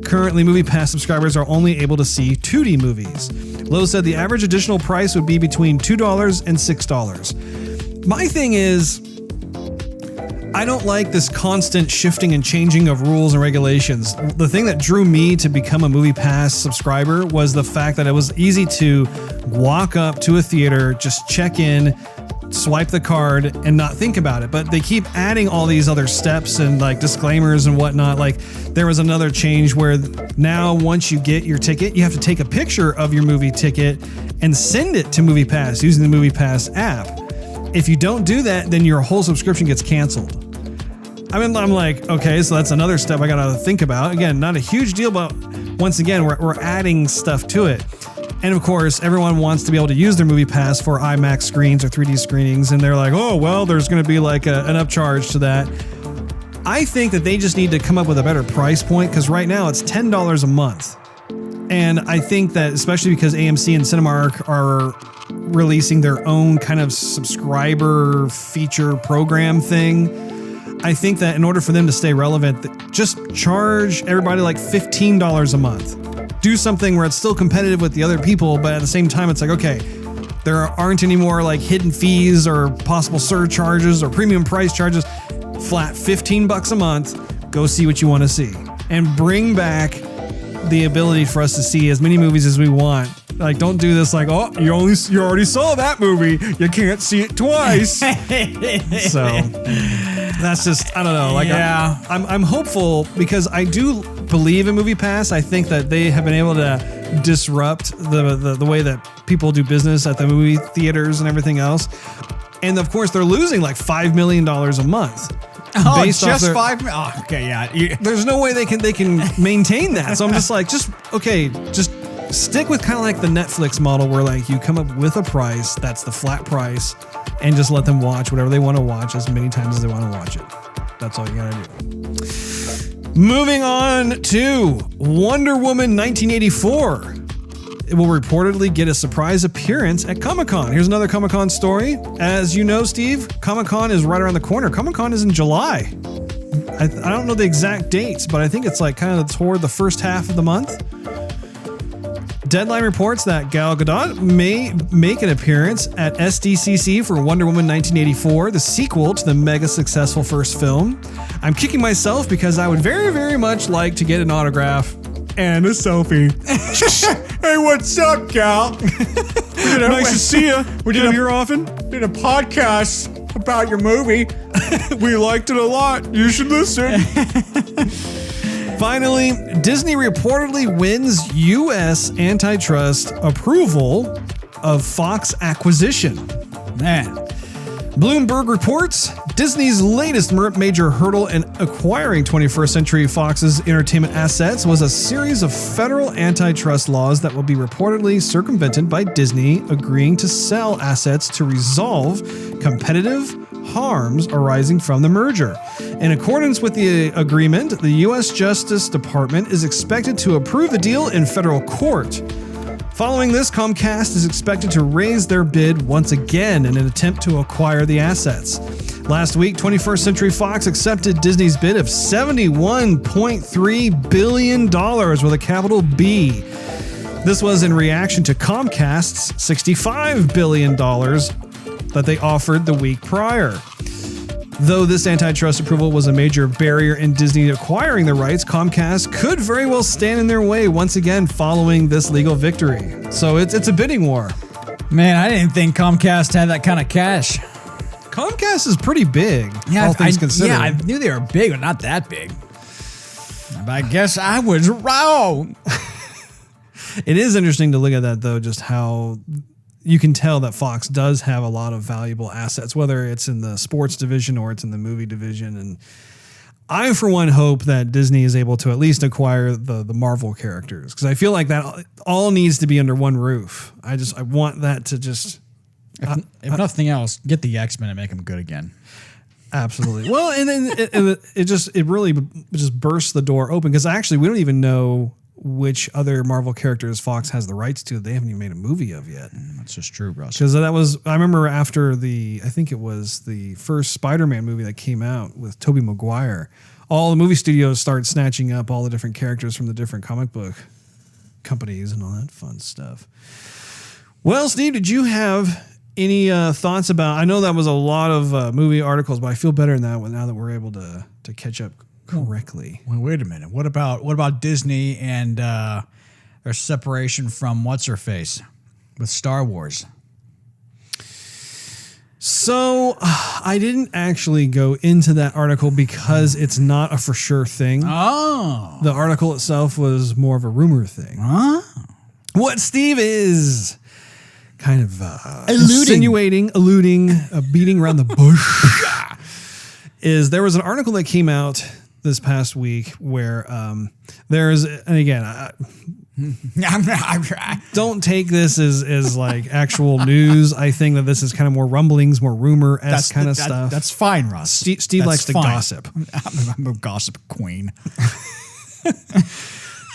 Currently, MoviePass subscribers are only able to see 2D movies. Lowe said the average additional price would be between $2 and $6. My thing is, I don't like this constant shifting and changing of rules and regulations. The thing that drew me to become a MoviePass subscriber was the fact that it was easy to walk up to a theater, just check in, swipe the card, and not think about it. But they keep adding all these other steps and like disclaimers and whatnot. Like there was another change where now once you get your ticket, you have to take a picture of your movie ticket and send it to MoviePass using the MoviePass app. If you don't do that, then your whole subscription gets canceled. I mean, I'm like, okay, so that's another step I gotta think about. Again, not a huge deal, but once again, we're adding stuff to it. And of course, everyone wants to be able to use their MoviePass for IMAX screens or 3D screenings, and they're like, oh, well, there's going to be like an upcharge to that. I think that they just need to come up with a better price point because right now it's $10 a month. And I think that especially because AMC and Cinemark are releasing their own kind of subscriber feature program thing, I think that in order for them to stay relevant, just charge everybody like $15 a month. Do something where it's still competitive with the other people, but at the same time, it's like, okay, there aren't any more like hidden fees or possible surcharges or premium price charges. Flat $15 a month, go see what you want to see. And bring back the ability for us to see as many movies as we want. Like, don't do this like, oh, you already saw that movie. You can't see it twice. So that's just, I don't know. Like, yeah. I'm hopeful because I do believe in MoviePass. I think that they have been able to disrupt the way that people do business at the movie theaters and everything else. And of course, they're losing like $5 million a month. Oh, based off just their, 5 million. Oh, okay, yeah. There's no way they can maintain that. So I'm just like, just stick with kind of like the Netflix model where like you come up with a price that's the flat price and just let them watch whatever they want to watch as many times as they want to watch it. That's all you gotta do. Moving on to Wonder Woman 1984. It will reportedly get a surprise appearance at Comic-Con. Here's another Comic-Con story. As you know, Steve, Comic-Con is right around the corner. Comic-Con is in July. I don't know the exact dates, but I think it's like kind of toward the first half of the month. Deadline reports that Gal Gadot may make an appearance at SDCC for Wonder Woman 1984, the sequel to the mega successful first film. I'm kicking myself because I would very, very much like to get an autograph and a selfie. Hey, what's up, Gal? Nice to see you. We come here often. Did a podcast about your movie. We liked it a lot. You should listen. Finally, Disney reportedly wins U.S. antitrust approval of Fox acquisition. Man. Bloomberg reports Disney's latest major hurdle in acquiring 21st Century Fox's entertainment assets was a series of federal antitrust laws that will be reportedly circumvented by Disney agreeing to sell assets to resolve competitive harms arising from the merger. In accordance with the agreement, the U.S. Justice Department is expected to approve the deal in federal court. Following this, Comcast is expected to raise their bid once again in an attempt to acquire the assets. Last week, 21st Century Fox accepted Disney's bid of $71.3 billion with a capital B. This was in reaction to Comcast's $65 billion that they offered the week prior. Though this antitrust approval was a major barrier in Disney acquiring the rights, Comcast could very well stand in their way once again following this legal victory. So it's a bidding war. Man, I didn't think Comcast had that kind of cash. Comcast is pretty big, all things considered. Yeah, I knew they were big, but not that big. But I guess I was wrong. It is interesting to look at that, though, just how you can tell that Fox does have a lot of valuable assets, whether it's in the sports division or it's in the movie division. And I, for one, hope that Disney is able to at least acquire the Marvel characters, because I feel like that all needs to be under one roof. I want that to just... If nothing else, get the X-Men and make them good again. Absolutely. Well, and then it really just bursts the door open, because actually we don't even know which other Marvel characters Fox has the rights to. They haven't even made a movie of yet. That's just true, Russ. Because I remember after I think it was the first Spider-Man movie that came out with Tobey Maguire, all the movie studios started snatching up all the different characters from the different comic book companies and all that fun stuff. Well, Steve, did you have any thoughts about, I know that was a lot of movie articles, but I feel better now that we're able to catch up correctly. Well, wait a minute. What about Disney and their separation from what's-her-face with Star Wars? So I didn't actually go into that article because it's not a for sure thing. Oh. The article itself was more of a rumor thing. Huh? What Steve is kind of insinuating, alluding, beating around the bush is there was an article that came out this past week where there's, and again, Don't take this as like actual news. I think that this is kind of more rumblings, more rumor-esque kind of stuff. That's fine, Russ. Steve likes to gossip. I'm a gossip queen.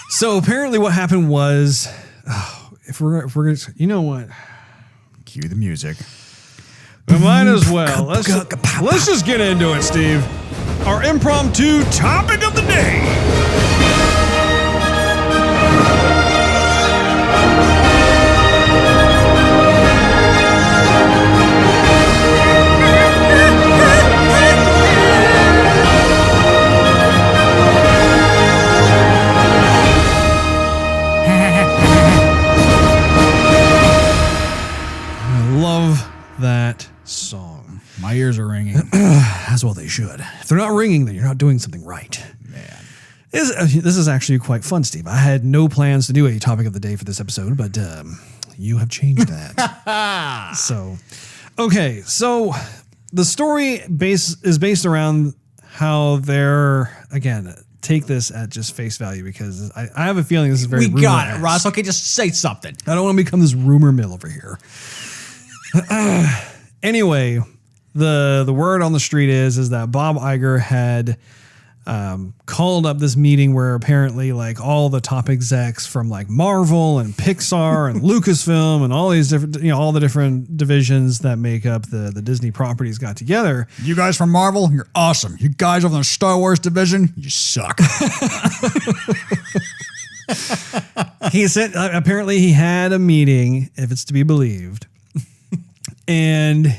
So apparently what happened was, if we're going to, you know what? Cue the music. We might as well. Let's just get into it, Steve. Our impromptu topic of the day. That song. My ears are ringing. As well they should. If they're not ringing, then you're not doing something right. Man. This is actually quite fun, Steve. I had no plans to do a topic of the day for this episode, but you have changed that. So the story is based around how they're, again, take this at just face value because I have a feeling this is very We got it, rumor-esque. Ross. Okay, just say something. I don't want to become this rumor mill over here. Anyway, the word on the street is that Bob Iger had called up this meeting where apparently like all the top execs from like Marvel and Pixar and Lucasfilm and all these different, all the different divisions that make up the Disney properties got together. You guys from Marvel, you're awesome. You guys over the Star Wars division, you suck. He said apparently he had a meeting, if it's to be believed. And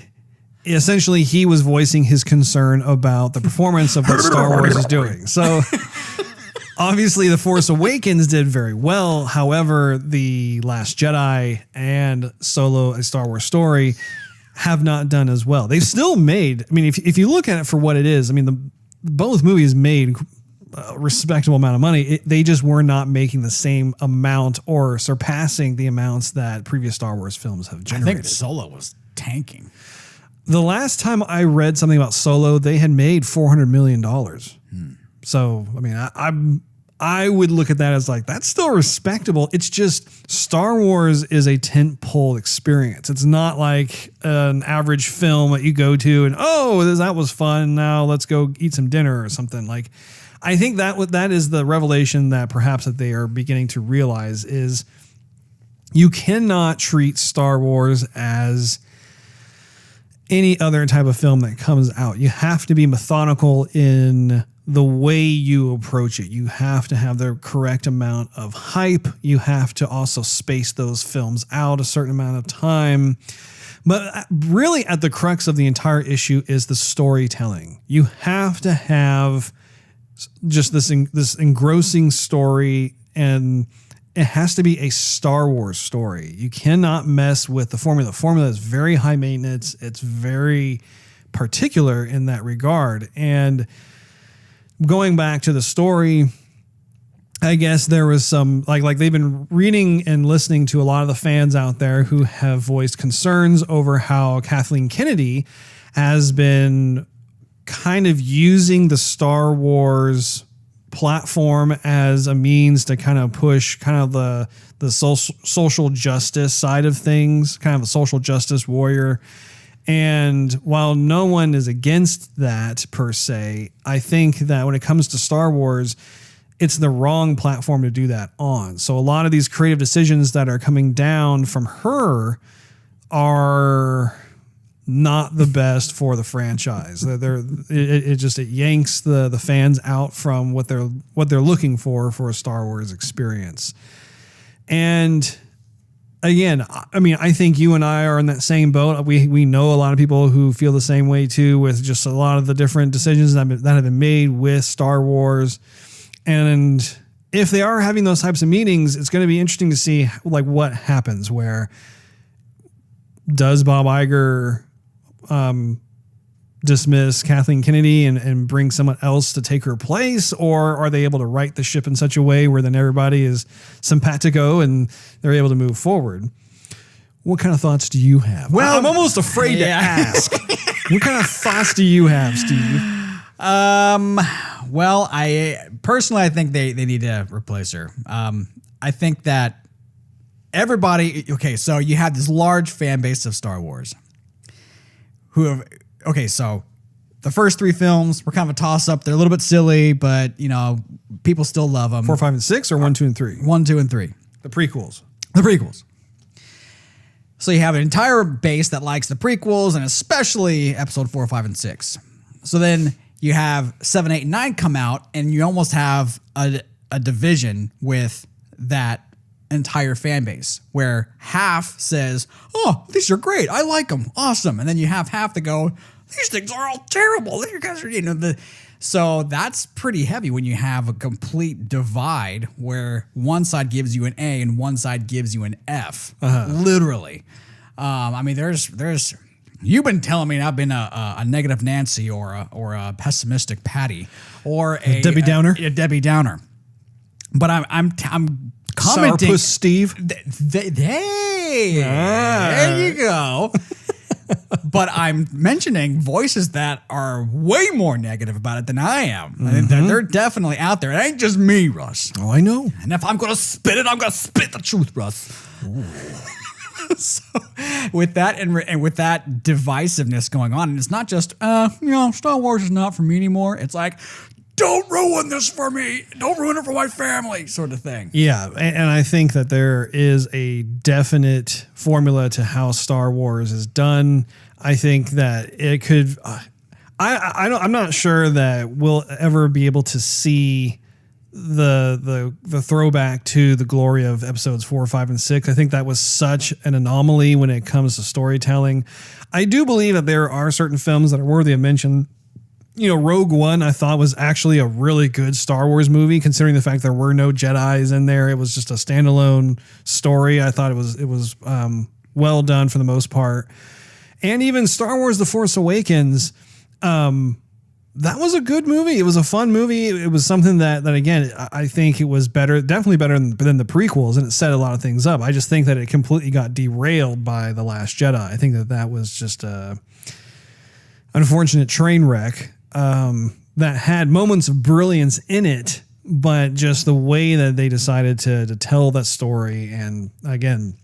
essentially, he was voicing his concern about the performance of what Star Wars is doing. So, obviously, The Force Awakens did very well. However, The Last Jedi and Solo, A Star Wars Story, have not done as well. They've still made, I mean, if you look at it for what it is, I mean, both movies made a respectable amount of money. They just were not making the same amount or surpassing the amounts that previous Star Wars films have I generated. think Solo was tanking. The last time I read something about Solo, they had made $400 million. So, I mean, I would look at that as like, that's still respectable. It's just Star Wars is a tentpole experience. It's not like an average film that you go to and, that was fun. Now let's go eat some dinner or something. Like, I think that is the revelation that perhaps that they are beginning to realize is you cannot treat Star Wars as any other type of film that comes out. You have to be methodical in the way you approach it. You have to have the correct amount of hype. You have to also space those films out a certain amount of time. But really at the crux of the entire issue is the storytelling. You have to have just this engrossing story, and it has to be a Star Wars story. You cannot mess with the formula. The formula is very high maintenance. It's very particular in that regard. And going back to the story, I guess there was some, like they've been reading and listening to a lot of the fans out there who have voiced concerns over how Kathleen Kennedy has been kind of using the Star Wars platform as a means to kind of push kind of the social justice side of things, kind of a social justice warrior. And while no one is against that per se, I think that when it comes to Star Wars, it's the wrong platform to do that on. So a lot of these creative decisions that are coming down from her are not the best for the franchise. It yanks the fans out from what they're looking for a Star Wars experience. And again, I mean, I think you and I are in that same boat. We know a lot of people who feel the same way too, with just a lot of the different decisions that have been made with Star Wars. And if they are having those types of meetings, it's going to be interesting to see like what happens. Where does Bob Iger dismiss Kathleen Kennedy and bring someone else to take her place, or are they able to right the ship in such a way where then everybody is simpatico and they're able to move forward? What kind of thoughts do you have? Well, I'm almost afraid to ask. What kind of thoughts do you have, Steve? Well, I personally, I think they need to replace her. I think that everybody, okay, so you have this large fan base of Star Wars who have, okay, so the first 3 films were kind of a toss up. They're a little bit silly, but you know, people still love them. 4, 5, and 6 or 1, 2, and 3? 1, 2, and 3. The prequels. The prequels. So you have an entire base that likes the prequels and especially episode 4, 5, and 6. So then you have 7, 8, and 9 come out and you almost have a division with that entire fan base where half says, oh, these are great. I like them. Awesome. And then you have half that go, these things are all terrible. You guys are, you know, so that's pretty heavy when you have a complete divide where one side gives you an A and one side gives you an F, literally. I mean, there's. You've been telling me I've been a negative Nancy or a pessimistic Patty or a Debbie Downer. A Debbie Downer, but I'm commenting. Sourpuss Steve. Hey, there you go. But I'm mentioning voices that are way more negative about it than I am. I mean, they're definitely out there. It ain't just me, Russ. Oh, I know. And if I'm gonna spit it, I'm gonna spit the truth, Russ. So with that and with that divisiveness going on, and it's not just Star Wars is not for me anymore. It's like, don't ruin this for me. Don't ruin it for my family, sort of thing. Yeah, and I think that there is a definite formula to how Star Wars is done. I think that it could. I'm not sure that we'll ever be able to see the throwback to the glory of episodes 4, 5, and 6. I think that was such an anomaly when it comes to storytelling. I do believe that there are certain films that are worthy of mention. You know, Rogue One, I thought was actually a really good Star Wars movie, considering the fact there were no Jedis in there. It was just a standalone story. I thought it was well done for the most part. And even Star Wars: The Force Awakens, that was a good movie. It was a fun movie. It was something that again, I think it was better, definitely better than the prequels, and it set a lot of things up. I just think that it completely got derailed by The Last Jedi. I think that was just a unfortunate train wreck that had moments of brilliance in it, but just the way that they decided to tell that story. And again,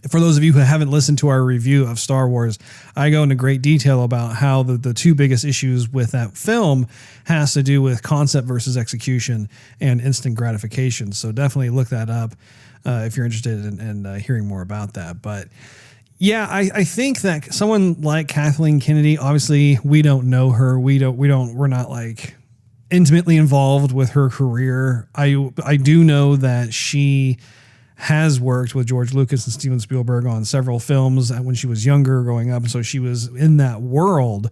for those of you who haven't listened to our review of Star Wars, I go into great detail about how the 2 biggest issues with that film has to do with concept versus execution and instant gratification. So definitely look that up if you're interested in hearing more about that. But yeah, I think that someone like Kathleen Kennedy, obviously we don't know her. We're not like intimately involved with her career. I do know that she has worked with George Lucas and Steven Spielberg on several films when she was younger growing up. And so she was in that world.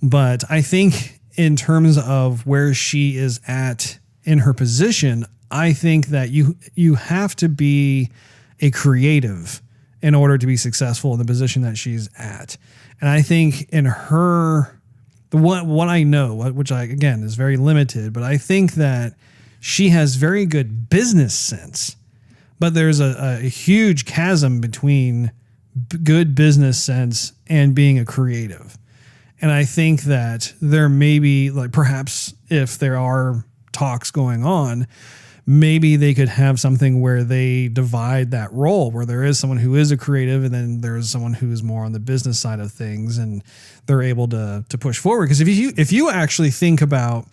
But I think in terms of where she is at in her position, I think that you have to be a creative in order to be successful in the position that she's at. And I think in her, what I know, which again is very limited, but I think that she has very good business sense. But there's a huge chasm between good business sense and being a creative. And I think that there may be, like, perhaps if there are talks going on, maybe they could have something where they divide that role, where there is someone who is a creative and then there's someone who is more on the business side of things, and they're able to push forward. Because if you actually think about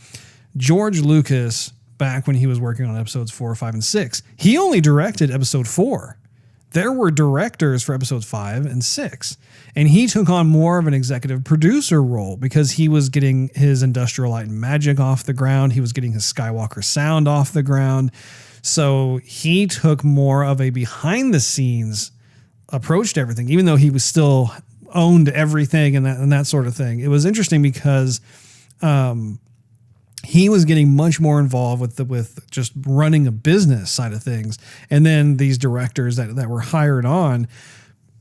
George Lucas back when he was working on episodes 4, 5, and 6, he only directed episode 4. There were directors for episodes 5 and 6, and he took on more of an executive producer role because he was getting his Industrial Light and Magic off the ground. He was getting his Skywalker sound off the ground. So he took more of a behind the scenes approach to everything, even though he was still owned everything and that sort of thing. It was interesting because he was getting much more involved with just running a business side of things. And then these directors that were hired on,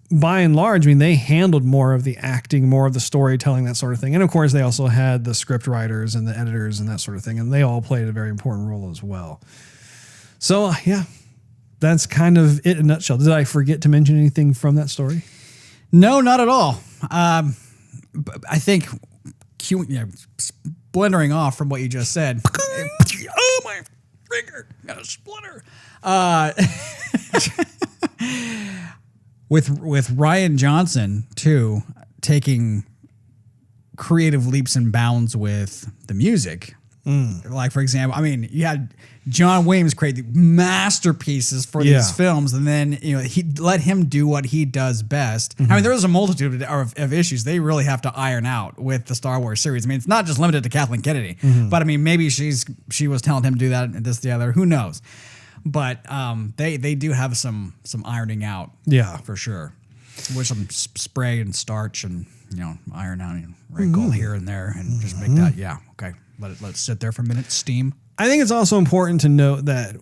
by and large, I mean, they handled more of the acting, more of the storytelling, that sort of thing. And of course, they also had the script writers and the editors and that sort of thing. And they all played a very important role as well. So yeah, that's kind of it in a nutshell. Did I forget to mention anything from that story? No, not at all. I think blendering off from what you just said. Oh my! finger, got a splinter. With Ryan Johnson too, taking creative leaps and bounds with the music. Like, for example, I mean, you had John Williams create the masterpieces for these films, and then he let him do what he does best. I mean, there was a multitude of issues they really have to iron out with the Star Wars series. I mean, it's not just limited to Kathleen Kennedy, but I mean, maybe she was telling him to do that and this, the other. Who knows? But they do have some ironing out, for sure, with some spray and starch and iron out and wrinkle here and there and just make that okay. Let it sit there for a minute, steam. I think it's also important to note that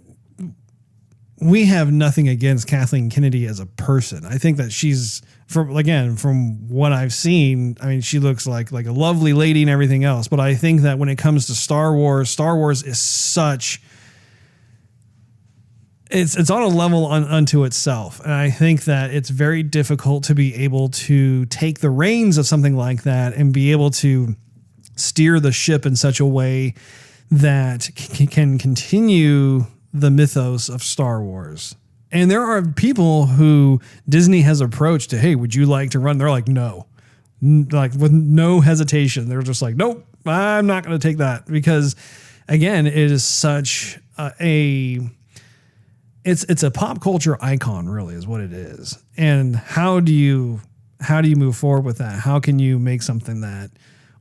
we have nothing against Kathleen Kennedy as a person. I think that she's from what I've seen, I mean, she looks like a lovely lady and everything else. But I think that when it comes to Star Wars is such. It's on a level unto itself. And I think that it's very difficult to be able to take the reins of something like that and be able to steer the ship in such a way that can continue the mythos of Star Wars. And there are people who Disney has approached to, hey, would you like to run? They're like, no, like with no hesitation. They're just like, nope, I'm not going to take that because again, it is such it's a pop culture icon really is what it is. And how do you move forward with that? How can you make something that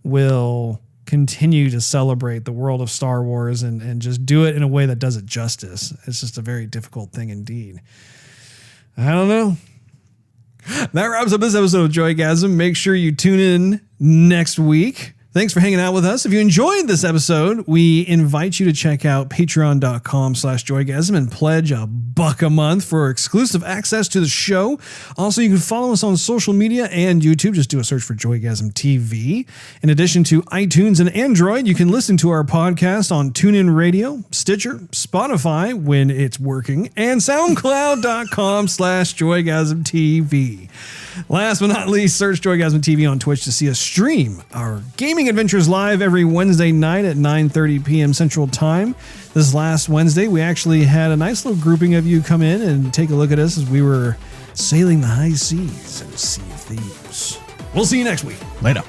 will continue to celebrate the world of Star Wars and just do it in a way that does it justice? It's just a very difficult thing indeed. I don't know. That wraps up this episode of Joygasm. Make sure you tune in next week. Thanks for hanging out with us. If you enjoyed this episode, we invite you to check out patreon.com/Joygasm and pledge $1 a month for exclusive access to the show. Also, you can follow us on social media and YouTube. Just do a search for Joygasm TV. In addition to iTunes and Android, you can listen to our podcast on TuneIn Radio, Stitcher, Spotify when it's working, and SoundCloud.com/Joygasm TV. Last but not least, search Joygasm TV on Twitch to see us stream our gaming adventures live every Wednesday night at 9:30 p.m. Central Time. This last Wednesday, we actually had a nice little grouping of you come in and take a look at us as we were sailing the high seas and Sea of Thieves. We'll see you next week. Later.